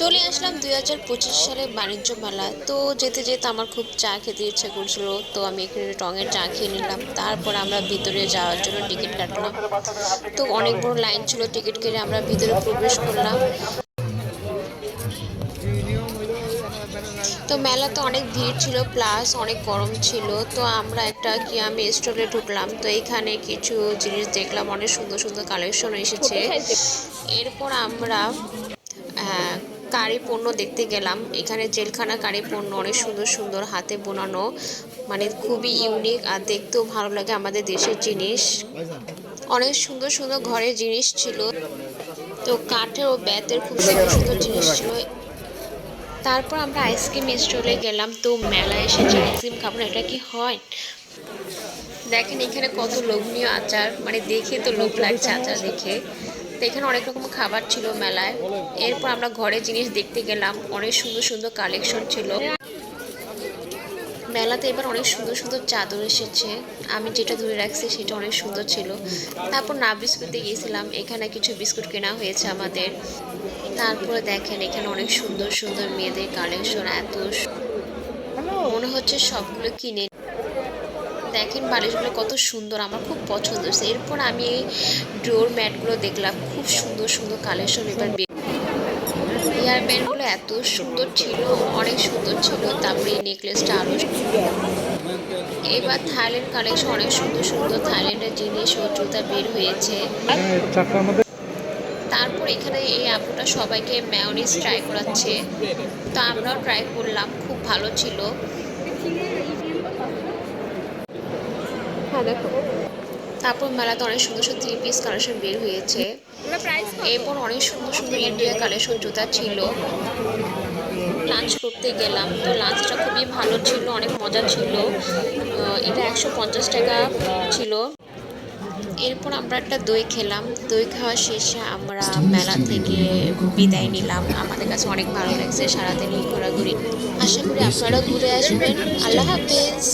চলে আসলাম 2025 সালে বাণিজ্য মেলা। তো যেতে যেতে আমার খুব চা খেতে ইচ্ছে করছিল, তো আমি এখানে টঙের চা খেয়ে নিলাম। তারপর আমরা ভিতরে যাওয়ার জন্য টিকিট কাটলাম। তো অনেক বড় লাইন ছিল, টিকিট কেটে আমরা ভিতরে প্রবেশ করলাম। তো মেলাতে অনেক ভিড় ছিল, প্লাস অনেক গরম ছিল। তো আমরা একটা কিয়ামি স্টলে ঢুকলাম। তো এখানে কিছু জিনিস দেখলাম, অনেক সুন্দর সুন্দর কালেকশন এসেছে। এরপর আমরা কারি পণ্য দেখতে গেলাম। এখানে জেলখানা কারি পণ্য অনেক সুন্দর সুন্দর হাতে বোনানো, মানে খুবই ইউনিক আর দেখতেও ভালো লাগে। আমাদের দেশের জিনিস, অনেক সুন্দর সুন্দর ঘরের জিনিস ছিল। তো কাঠের ও বেতের খুব সুন্দর সুন্দর জিনিস ছিল। তারপর আমরা আইসক্রিম স্টলে গেলাম। তো মেলায় এসেছে আইসক্রিম খাবো না, এটা কি হয়? দেখেন এখানে কত লোভনীয় আচার, মানে দেখে তো লোভ লাগছে আচার দেখে। তো এখানে অনেক রকম খাবার ছিল মেলায়। এরপর আমরা ঘরের জিনিস দেখতে গেলাম, অনেক সুন্দর সুন্দর কালেকশন ছিল মেলাতে। এবার অনেক সুন্দর সুন্দর চাদর এসেছে, আমি যেটা ধরে রাখছি সেটা অনেক সুন্দর ছিল। তারপর না বিস্কুটে গিয়েছিলাম, এখানে কিছু বিস্কুট কেনা হয়েছে আমাদের। তারপরে দেখেন এখানে অনেক সুন্দর সুন্দর মেয়েদের কালেকশন, মনে হচ্ছে সবগুলো কিনে। দেখেন বালিশগুলো কত সুন্দর, আমার খুব পছন্দ হয়েছে। এরপর আমি এই ডোর ম্যাটগুলো দেখলাম, খুব সুন্দর সুন্দর কালেকশন। এবার হেয়ার ব্যান্ডগুলো এত সুন্দর ছিল, অনেক সুন্দর ছিল। তারপরে এই নেকলেসটা আরও। এবার থাইল্যান্ড কালেকশন, অনেক সুন্দর সুন্দর থাইল্যান্ডের জিনিস ও জুতা বের হয়েছে। তারপর এখানে এই আপুটা সবাইকে ম্যায়োনিজ ট্রাই করাচ্ছে, তো আমরাও ট্রাই করলাম, খুব ভালো ছিল। হ্যাঁ দেখো। তারপর মেলাতে অনেক সুন্দর সুন্দর 3 পিস কালেকশন বের হয়েছে। এরপর অনেক সুন্দর সুন্দর ইন্ডিয়া কালেকশন জুতা ছিল। লাঞ্চ করতে গেলাম, তো লাঞ্চটা খুবই ভালো ছিল, অনেক মজা ছিল। এটা 150 টাকা ছিল। এরপর আমরা একটা দই খেলাম। দই খাওয়া শেষে আমরা মেলা থেকে বিদায় নিলাম। আমাদের কাছে অনেক ভালো লাগছে সারাদিন ঘোরাঘুরি। আশা করি আপনারাও ঘুরে আসবেন। আল্লাহ হাফেজ।